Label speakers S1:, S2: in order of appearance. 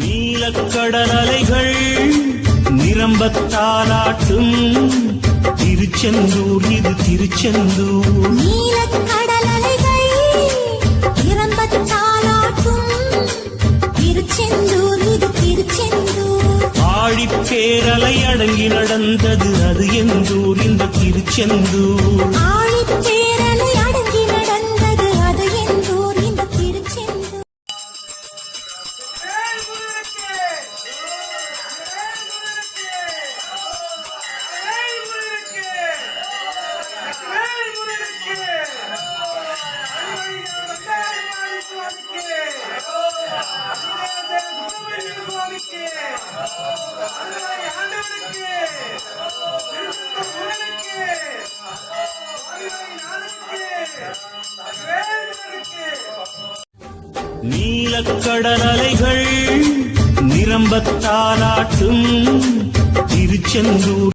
S1: நீலக்கடல் அலைகள் நிரம்பத்தாலாட்டும் திருச்செந்தூர் இது திருச்செந்தூர்.
S2: நீலக்கடல் அலைகள் நிரம்பத்தாலாட்டும் திருச்செந்தூர் இது திருச்செந்தூர்.
S1: ஆழிப்பேரலை அடங்கி நடந்தது அது எந்தூர் இந்த திருச்செந்தூர்.
S2: ஆழிப்பேரலை அடங்கி நடந்தது அது எந்தூர் இந்த திருச்செந்தூர்.
S1: நீலக்கடல் அலைகள் நிரம்பத்தாலாட்டும் திருச்செந்தூர்.